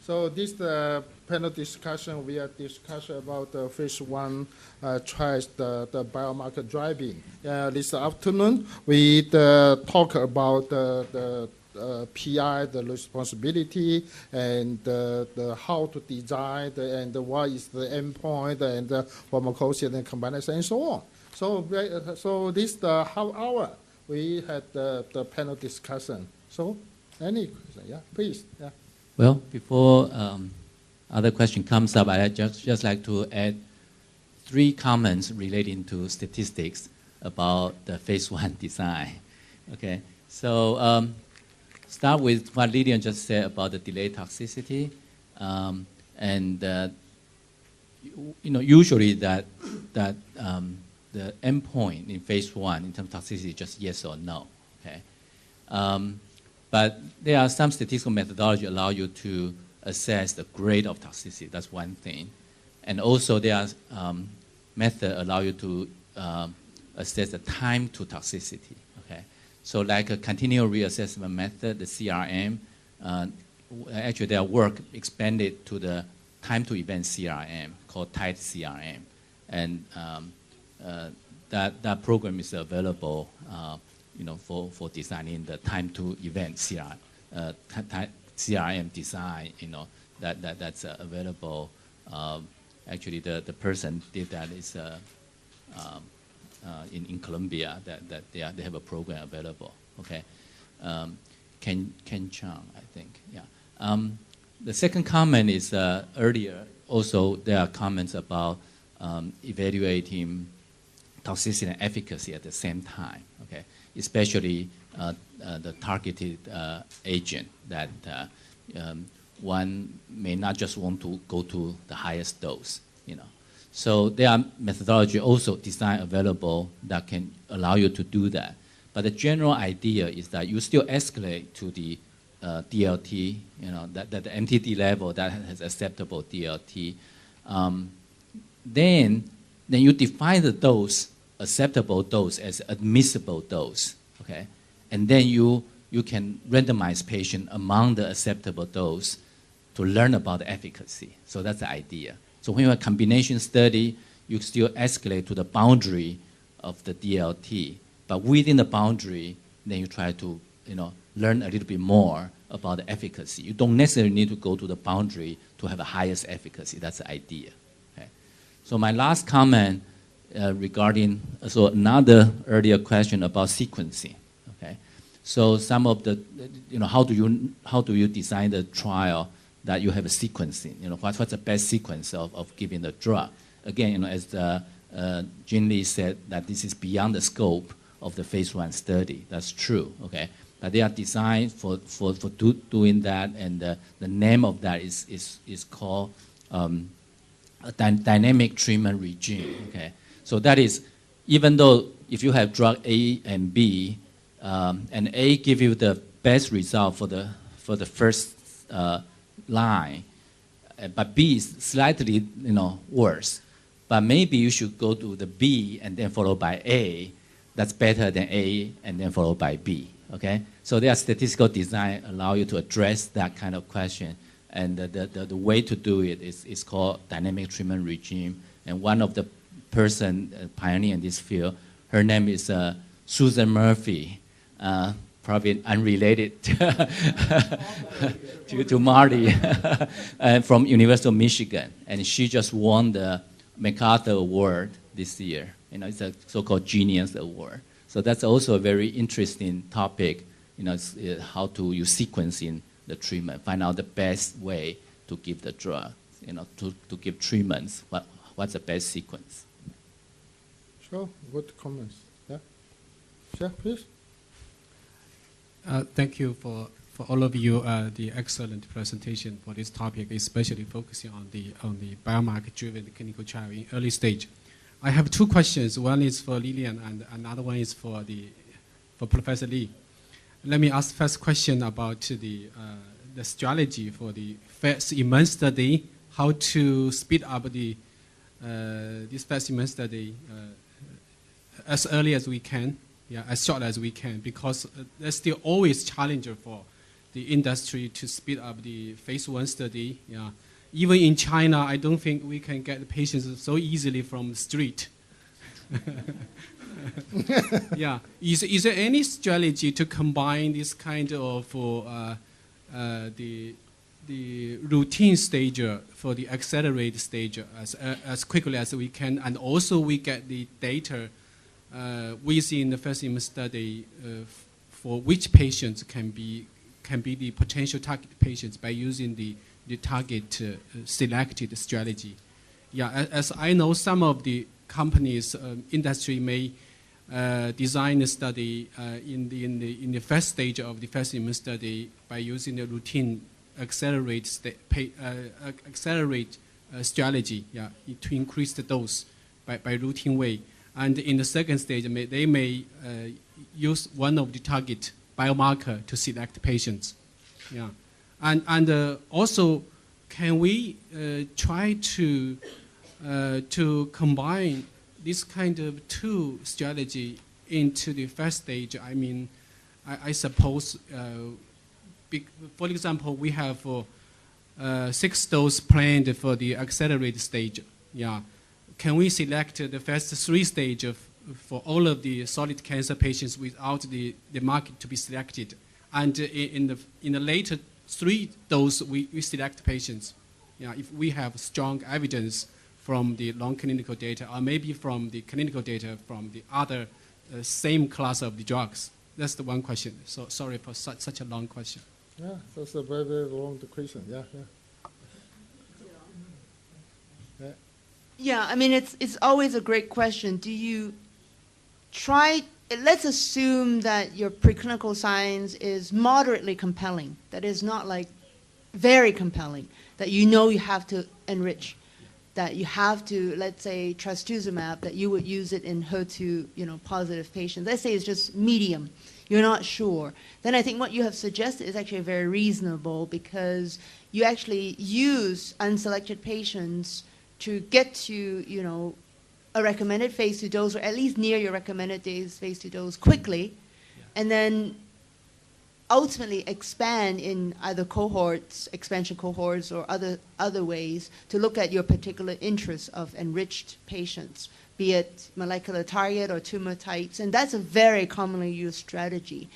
So this panel discussion, we are discussing about the phase 1 trials, the biomarker driving. This afternoon, we talk about the PI, the responsibility, and the how to design, and what is the endpoint, and pharmacology and combination, and so on. So this the half hour we had the panel discussion. So any question? Yeah, please. Yeah. Well, before other question comes up, I'd just like to add 3 comments relating to statistics about the phase 1 design. Okay, so start with what Lillian just said about the delayed toxicity, usually that the endpoint in phase 1 in terms of toxicity is just yes or no. Okay. But there are some statistical methodology allow you to assess the grade of toxicity. That's one thing. And also there are methods allow you to assess the time to toxicity. Okay. So like a continual reassessment method, the CRM, actually their work expanded to the time to event CRM called TIDE CRM. And that program is available for designing the time to event CRM design, that's available. Actually, the person did that is in Colombia, that they have a program available. Okay, Ken Chang, I think. Yeah. The second comment is earlier. Also, there are comments about evaluating toxicity and efficacy at the same time. Okay, especially the targeted agent that one may not just want to go to the highest dose. So there are methodology also design available that can allow you to do that. But the general idea is that you still escalate to the DLT, that the MTD level that has acceptable DLT. Then you define the dose, acceptable dose, as admissible dose. Okay, and then you can randomize patient among the acceptable dose to learn about the efficacy. So that's the idea. So when you have a combination study, you still escalate to the boundary of the DLT, but within the boundary, then you try to learn a little bit more about the efficacy. You don't necessarily need to go to the boundary to have the highest efficacy. That's the idea. Okay. So my last comment regarding another earlier question about sequencing. Okay. So some of the how do you design the trial that you have a sequencing? What's the best sequence of giving the drug? Again, as Jin Lee said, that this is beyond the scope of the phase 1 study. That's true. Okay. But they are designed for doing that, and the name of that is called a dynamic treatment regime. Okay, so that is, even though if you have drug A and B, and A give you the best result for the first line, but B is slightly worse, but maybe you should go to the B and then followed by A. That's better than A and then followed by B. Okay, so their statistical design allow you to address that kind of question, and the way to do it is called dynamic treatment regime. And one of the person pioneer in this field, her name is Susan Murphy, probably unrelated to Marty, from University of Michigan, and she just won the MacArthur Award this year. It's a so-called Genius Award. So that's also a very interesting topic. How to use sequencing the treatment, find out the best way to give the drug. To give treatments. What's the best sequence? Sure. Good comments. Yeah. Sure, please. Thank you for all of you the excellent presentation for this topic, especially focusing on the biomarker-driven clinical trial in early stage. I have 2 questions. One is for Lillian, and another one is for Professor Lee. Let me ask first question about the strategy for the first immune study. How to speed up this first immune study as early as we can, as short as we can, because there's still always challenge for the industry to speed up the phase 1 study. Yeah. Even in China, I don't think we can get the patients so easily from the street. Yeah. Is there any strategy to combine this kind of the routine stage for the accelerated stage as quickly as we can, and also we get the data within the first-in study for which patients can be the potential target patients by using the target selected strategy. Yeah, as I know, some of the companies, industry may design a study in the first stage of the first-in study by using the routine accelerate strategy, yeah, to increase the dose by routine way. And in the second stage, they may use one of the target biomarker to select patients. Yeah, and also, can we try to combine this kind of two strategy into the first stage? I mean, I suppose. For example, we have 6 doses planned for the accelerated stage. Yeah, can we select the first 3 stages for all of the solid cancer patients without the market to be selected, and in the later 3 doses we select patients? Yeah, if we have strong evidence from the long clinical data, or maybe from the clinical data from the other same class of the drugs. That's the one question. So sorry for such a long question. Yeah, that's a very, very long question. Yeah. Yeah, I mean, it's always a great question. Do you try, let's assume that your preclinical science is moderately compelling, that is not like very compelling, that you know you have to enrich, that you have to, let's say, trastuzumab, that you would use it in HER2, positive patients. Let's say it's just medium. You're not sure. Then I think what you have suggested is actually very reasonable, because you actually use unselected patients to get to, a recommended phase 2 dose, or at least near your recommended phase 2 dose quickly, and then ultimately expand in either cohorts, expansion cohorts, or other ways to look at your particular interest of enriched patients, be it molecular target or tumor types. And that's a very commonly used strategy.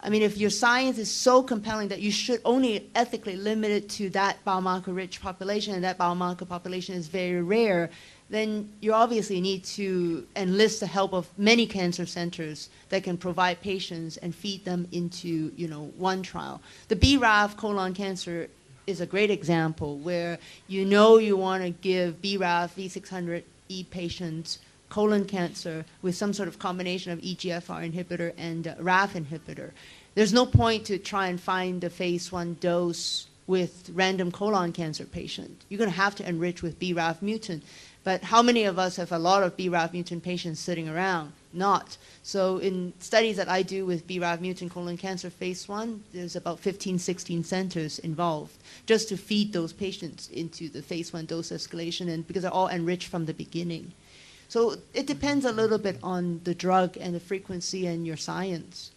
I mean, if your science is so compelling that you should only ethically limit it to that biomarker-rich population, and that biomarker population is very rare, then you obviously need to enlist the help of many cancer centers that can provide patients and feed them into, one trial. The BRAF colon cancer is a great example where you want to give BRAF V600E patients colon cancer with some sort of combination of EGFR inhibitor and RAF inhibitor. There's no point to try and find the phase 1 dose with random colon cancer patient. You're going to have to enrich with BRAF mutant. But how many of us have a lot of BRAF mutant patients sitting around? Not. So in studies that I do with BRAF mutant colon cancer phase 1, there's about 15, 16 centers involved just to feed those patients into the phase 1 dose escalation, and because they're all enriched from the beginning. So it depends a little bit on the drug and the frequency and your science.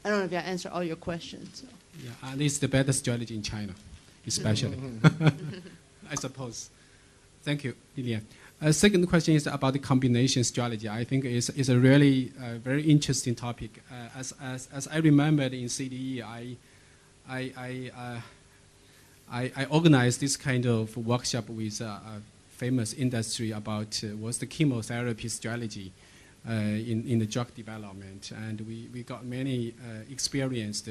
I don't know if I answered all your questions. So. Yeah, at least the better strategy in China, especially, I suppose. Thank you, Lilian. Second question is about the combination strategy. I think it's a really very interesting topic. As I remembered in CDE, I organized this kind of workshop with a famous industry about what's the chemotherapy strategy in the drug development, and we got many experienced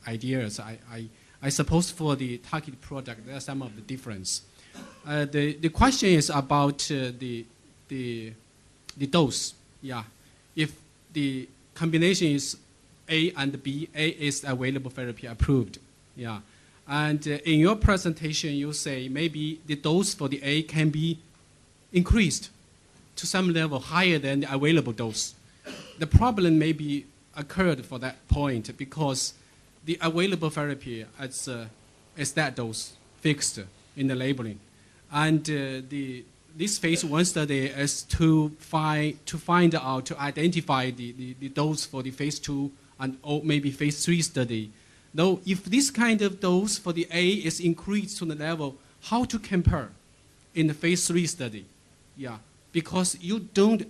ideas. I suppose for the target product, there are some of the difference. The question is about the dose. Yeah, if the combination is A and B, A is available therapy approved. Yeah, and in your presentation, you say maybe the dose for the A can be increased to some level higher than the available dose. The problem may be occurred for that point because the available therapy is that dose fixed in the labeling, and this phase 1 study is to identify the dose for the phase 2 and or maybe phase 3 study Though if this kind of dose for the A is increased to the level, how to compare in the phase 3 study? Yeah, because you don't,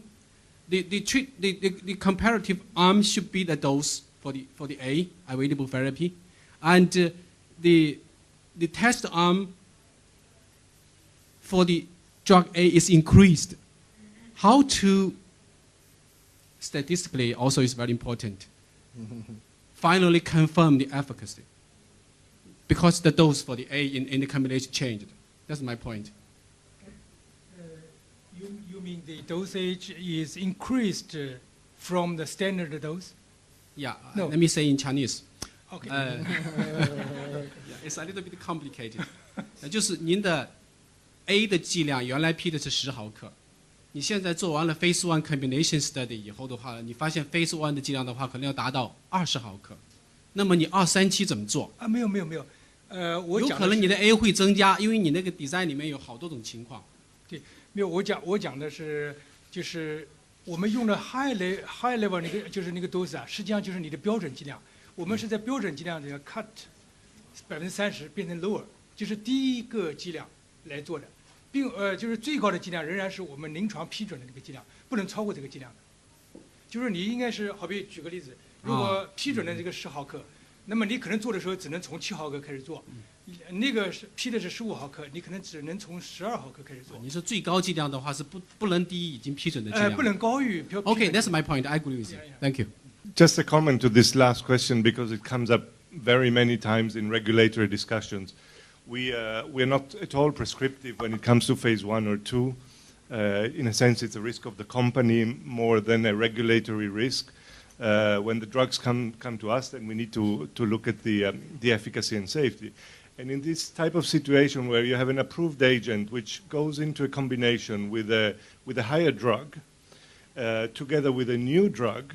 the comparative arm should be the dose for the A, available therapy, and the test arm for the drug A is increased. How to statistically also is very important. Finally confirm the efficacy. Because the dose for the A in the combination changed. That's my point. You mean the dosage is increased from the standard dose? Yeah, No. let me say in Chinese. Okay. Yeah, it's a little bit complicated. 就是您的 A 的剂量原来批的是10毫克，你现在做完了 Phase 1 combination study 以后的话，你发现 Phase 1的剂量的话可能要达到20毫克，那么你2、3期怎么做？啊，没有，我讲的是有可能你的 A 会增加，因为你那个 design 里面有好多种情况。没有，我讲的是就是我们用的 high level 那个就是那个 dose 啊，实际上就是你的标准剂量。我们是在标准剂量这个 cut 30%变成 lower， 就是第一个剂量来做的，并就是最高的剂量仍然是我们临床批准的那个剂量，不能超过这个剂量的。就是你应该是好比举个例子，如果批准的这个10毫克，那么你可能做的时候只能从7毫克开始做。那个是批的是15毫克，你可能只能从12毫克开始做。你说最高剂量的话是不能低于已经批准的剂量。不能高于。Okay, that's my point. I agree with you. Thank you. Just a comment to this last question because it comes up very many times in regulatory discussions. We're not at all prescriptive when it comes to phase 1 or 2. In a sense, it's a risk of the company more than a regulatory risk. When the drugs come to us, then we need to look at the efficacy and safety. And in this type of situation where you have an approved agent which goes into a combination with a higher drug, together with a new drug,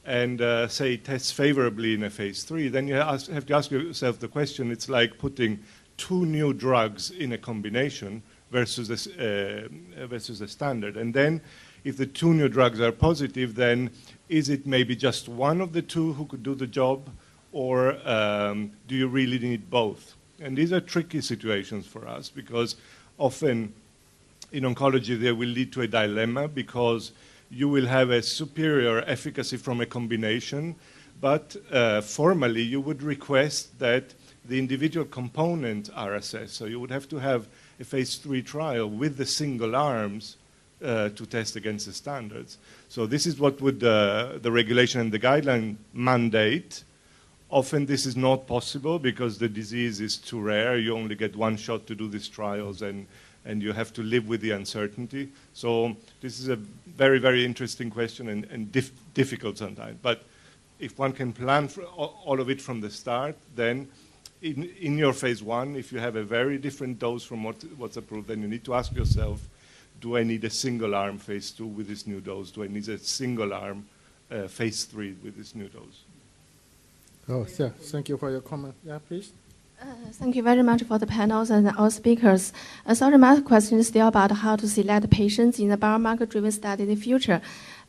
and say tests favorably in a phase 3, then you have to ask yourself the question, it's like putting 2 new drugs in a combination versus a standard. And then if the 2 new drugs are positive, then is it maybe just one of the 2 who could do the job, or do you really need both? And these are tricky situations for us because often in oncology they will lead to a dilemma because you will have a superior efficacy from a combination, but formally you would request that the individual components are assessed. So you would have to have a phase 3 trial with the single arms to test against the standards. So this is what would the regulation and the guideline mandate. Often this is not possible because the disease is too rare. You only get 1 shot to do these trials and you have to live with the uncertainty. So this is a very, very interesting question and difficult sometimes. But if one can plan for all of it from the start, then in your phase 1, if you have a very different dose from what's approved, then you need to ask yourself, do I need a single arm phase 2 with this new dose? Do I need a single arm phase 3 with this new dose? Oh, yeah. Thank you for your comment. Yeah, please. Thank you very much for the panels and all speakers. Sorry, my question is still about how to select patients in the biomarker-driven study in the future.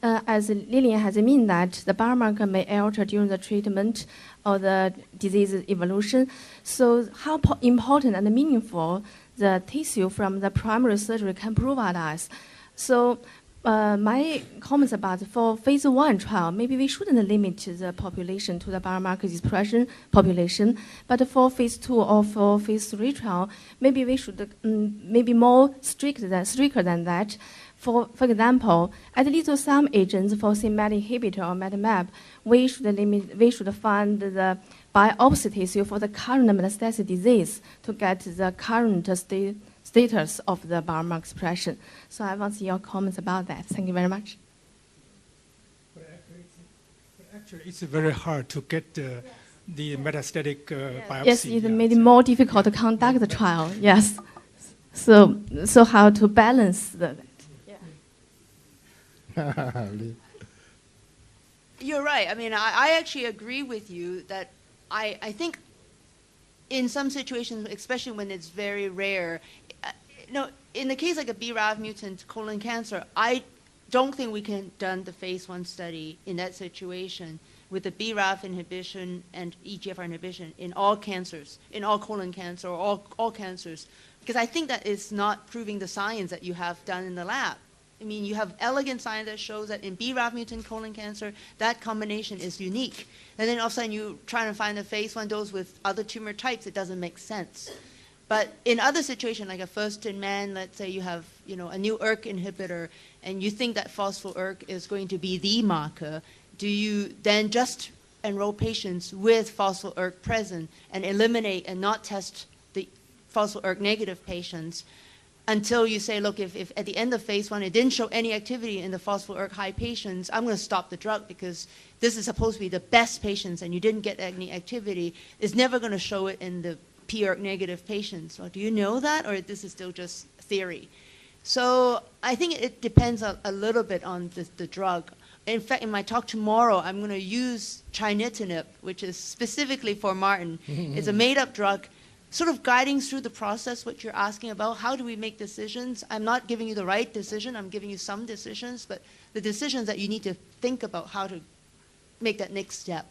As Lillian has meant that the biomarker may alter during the treatment or the disease evolution. So how important and meaningful the tissue from the primary surgery can provide us. So my comments about for phase 1 trial, maybe we shouldn't limit the population to the biomarker expression population, but for phase 2 or for phase 3 trial, maybe we should maybe more stricter than that. For example, at least for some agents for MET inhibitor or MET-MAP, we should find the biopsy tissue for the current metastatic disease to get the current status of the biomarker expression. So I want your comments about that. Thank you very much. But actually, it's very hard to get the metastatic biopsy. Yes, it made it more difficult to conduct the trial. Yes. So how to balance that? You're right. I mean, I actually agree with you that I think in some situations, especially when it's very rare, in the case like a BRAF mutant colon cancer, I don't think we can done the phase 1 study in that situation with the BRAF inhibition and EGFR inhibition in all cancers, in all colon cancer or all cancers, because I think that is not proving the science that you have done in the lab. I mean, you have elegant science that shows that in BRAF mutant colon cancer, that combination is unique. And then all of a sudden you try to find a phase 1 dose with other tumor types, it doesn't make sense. But in other situations, like a first-in-man, let's say you have a new ERK inhibitor, and you think that phospho-ERK is going to be the marker, do you then just enroll patients with phospho-ERK present and eliminate and not test the phospho-ERK negative patients until you say, look, if at the end of phase 1 it didn't show any activity in the phospho-ERK high patients, I'm going to stop the drug because this is supposed to be the best patients and you didn't get any activity. It's never going to show it in the PERK negative patients. Well, do you know that, or this is still just theory? So I think it depends a little bit on the drug. In fact, in my talk tomorrow, I'm going to use chinitinib, which is specifically for Martin. It's a made-up drug, sort of guiding through the process, what you're asking about. How do we make decisions? I'm not giving you the right decision. I'm giving you some decisions, but the decisions that you need to think about how to make that next step.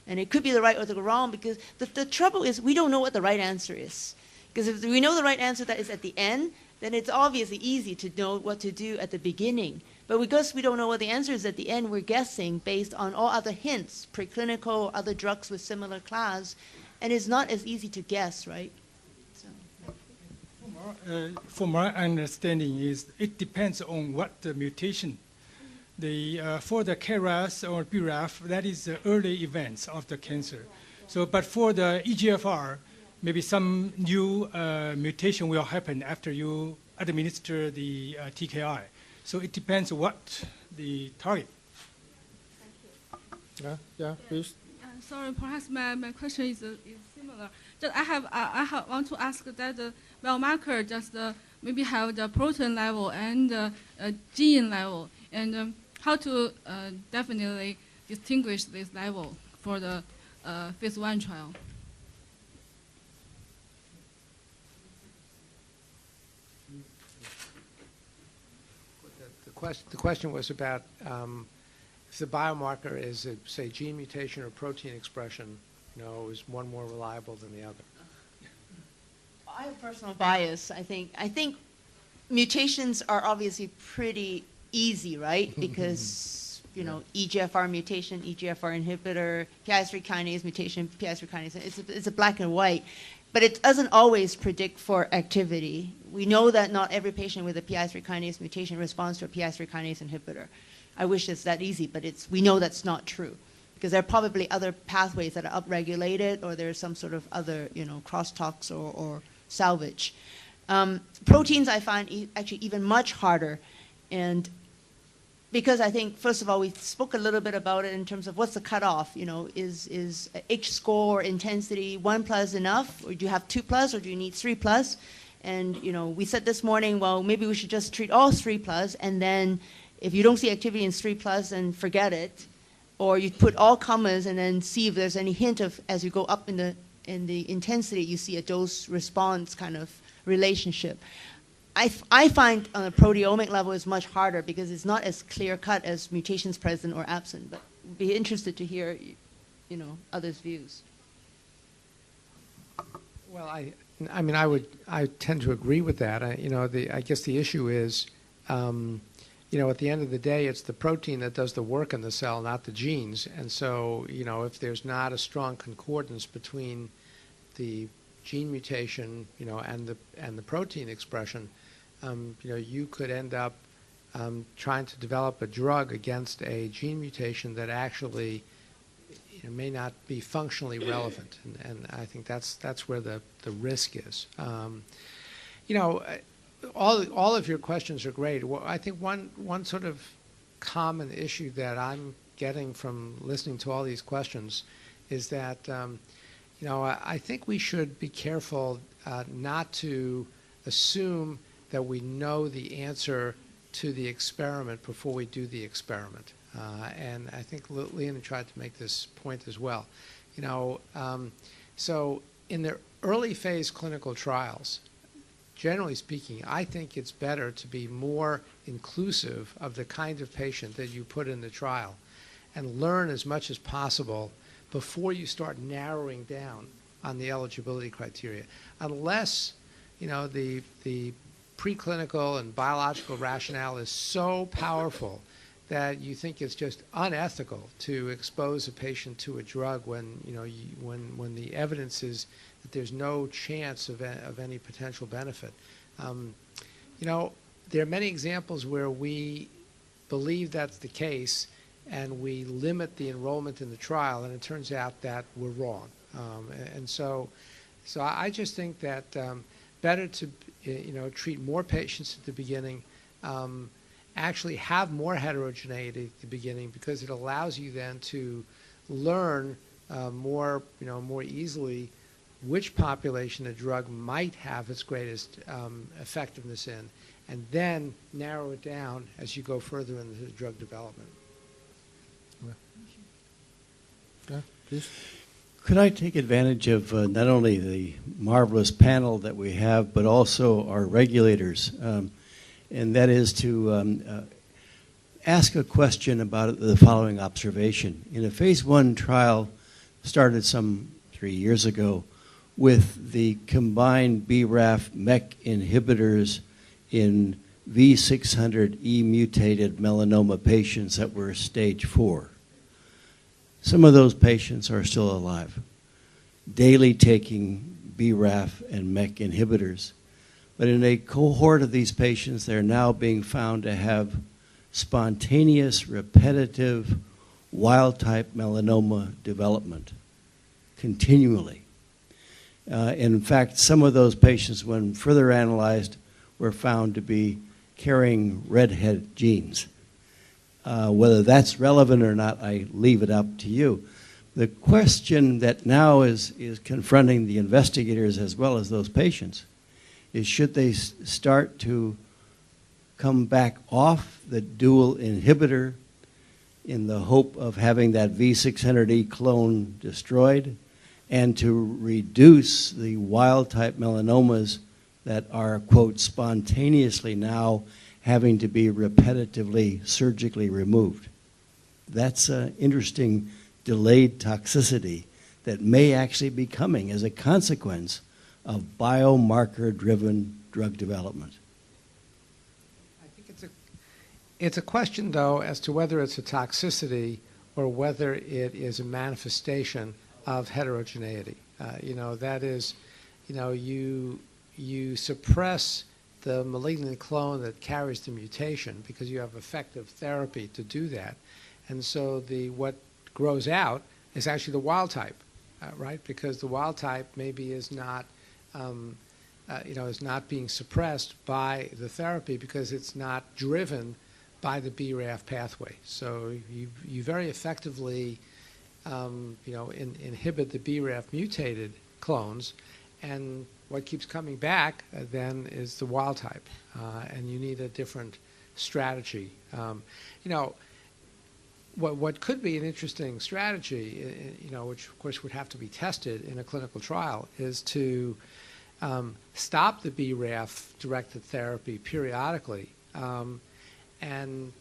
And it could be the right or the wrong, because the trouble is we don't know what the right answer is. Because if we know the right answer that is at the end, then it's obviously easy to know what to do at the beginning. But because we don't know what the answer is at the end, we're guessing based on all other hints, preclinical or other drugs with similar class, and it's not as easy to guess, right? So. From my understanding is it depends on what the mutation. For the KRAS or BRAF, that is the early events of the cancer. So, but for the EGFR, maybe some new mutation will happen after you administer the TKI. So it depends what the target. Yeah, please. Sorry, perhaps my question is similar. Just I want to ask that the biomarker just maybe have the protein level and gene level, and how to definitely distinguish this level for the phase 1 trial. The question was about if the biomarker is, say, gene mutation or protein expression, is one more reliable than the other? I have personal bias. I think mutations are obviously pretty easy, right? Because EGFR mutation, EGFR inhibitor, PI3 kinase mutation, PI3 kinase. It's a black and white. But it doesn't always predict for activity. We know that not every patient with a PI3 kinase mutation responds to a PI3 kinase inhibitor. I wish it's that easy, but we know that's not true, because there are probably other pathways that are upregulated, or there's some sort of other, crosstalks or salvage. Proteins I find actually even much harder, and because I think, first of all, we spoke a little bit about it in terms of what's the cutoff. Is H-score intensity 1+ enough, or do you have 2+, or do you need 3+? And we said this morning, well, maybe we should just treat all 3+, and then if you don't see activity in 3+, then forget it. Or you put all comers and then see if there's any hint of, as you go up in the intensity, you see a dose-response kind of relationship. I find on a proteomic level it's much harder because it's not as clear-cut as mutations present or absent. But I'd be interested to hear, others' views. Well, I tend to agree with that. I guess the issue is, at the end of the day, it's the protein that does the work in the cell, not the genes. And so, if there's not a strong concordance between the gene mutation, and the protein expression, you could end up trying to develop a drug against a gene mutation that actually may not be functionally relevant, and I think that's where the risk is. All of your questions are great. Well, I think one sort of common issue that I'm getting from listening to all these questions is that I think we should be careful not to assume that we know the answer to the experiment before we do the experiment. And I think Leon tried to make this point as well. So in the early phase clinical trials, generally speaking, I think it's better to be more inclusive of the kind of patient that you put in the trial. and learn as much as possible before you start narrowing down on the eligibility criteria. Unless, the preclinical and biological rationale is so powerful that you think it's just unethical to expose a patient to a drug when, when the evidence is that there's no chance of any potential benefit. There are many examples where we believe that's the case and we limit the enrollment in the trial, and it turns out that we're wrong. So I just think that better to treat more patients at the beginning, actually have more heterogeneity at the beginning, because it allows you then to learn more easily which population a drug might have its greatest effectiveness in, and then narrow it down as you go further into the drug development. Yeah, please. Could I take advantage of not only the marvelous panel that we have, but also our regulators, and that is to ask a question about the following observation. In a phase 1 trial started some 3 years ago with the combined BRAF MEK inhibitors in V600E mutated melanoma patients that were stage 4. Some of those patients are still alive, daily taking BRAF and MEK inhibitors. But in a cohort of these patients, they're now being found to have spontaneous, repetitive, wild-type melanoma development continually. In fact, some of those patients, when further analyzed, were found to be carrying redhead genes. Whether that's relevant or not, I leave it up to you. The question that now is confronting the investigators as well as those patients is, should they start to come back off the dual inhibitor in the hope of having that V600E clone destroyed, and to reduce the wild-type melanomas that are, quote, spontaneously now having to be repetitively surgically removed? That's an interesting delayed toxicity that may actually be coming as a consequence of biomarker-driven drug development. I think it's a question, though, as to whether it's a toxicity or whether it is a manifestation of heterogeneity. That is, you suppress the malignant clone that carries the mutation because you have effective therapy to do that. And so what grows out is actually the wild type, right? Because the wild type maybe is not, is not being suppressed by the therapy because it's not driven by the BRAF pathway. So you very effectively, inhibit the BRAF mutated clones, and what keeps coming back then is the wild type, and you need a different strategy. What could be an interesting strategy, which of course would have to be tested in a clinical trial, is to stop the BRAF-directed therapy periodically, and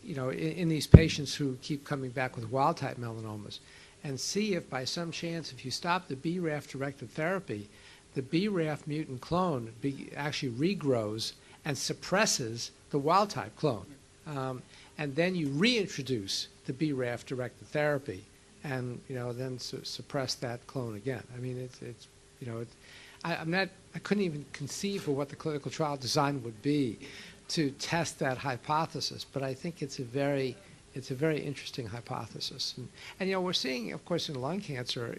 in these patients who keep coming back with wild-type melanomas, and see if by some chance, if you stop the BRAF-directed therapy, the BRAF mutant clone actually regrows and suppresses the wild-type clone. And then you reintroduce the BRAF-directed therapy, and then suppress that clone again. I mean, I couldn't even conceive of what the clinical trial design would be to test that hypothesis, but I think it's a very interesting hypothesis. And we're seeing, of course, in lung cancer,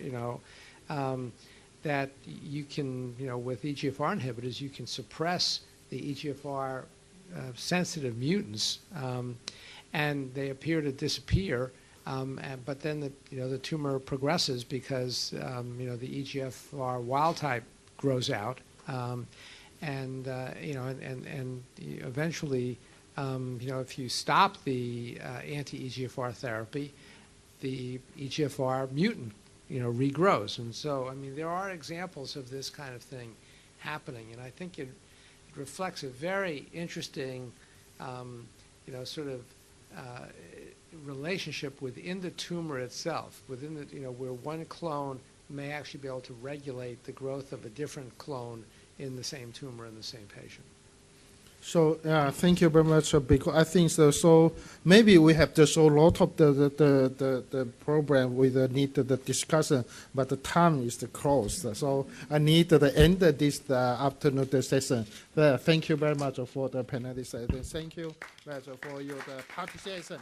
that you can, with EGFR inhibitors, you can suppress the EGFR sensitive mutants, and they appear to disappear. But then the tumor progresses because the EGFR wild type grows out, and eventually, if you stop the anti-EGFR therapy, the EGFR mutant regrows. And so, I mean, there are examples of this kind of thing happening, and I think it reflects a very interesting, relationship within the tumor itself, within the, where one clone may actually be able to regulate the growth of a different clone in the same tumor in the same patient. So thank you very much, because I think so. So maybe we have just a lot of the program with the need the discussion, but the time is closed. So I need to end this afternoon session. Thank you very much for the panelists. Thank you very much for your participation.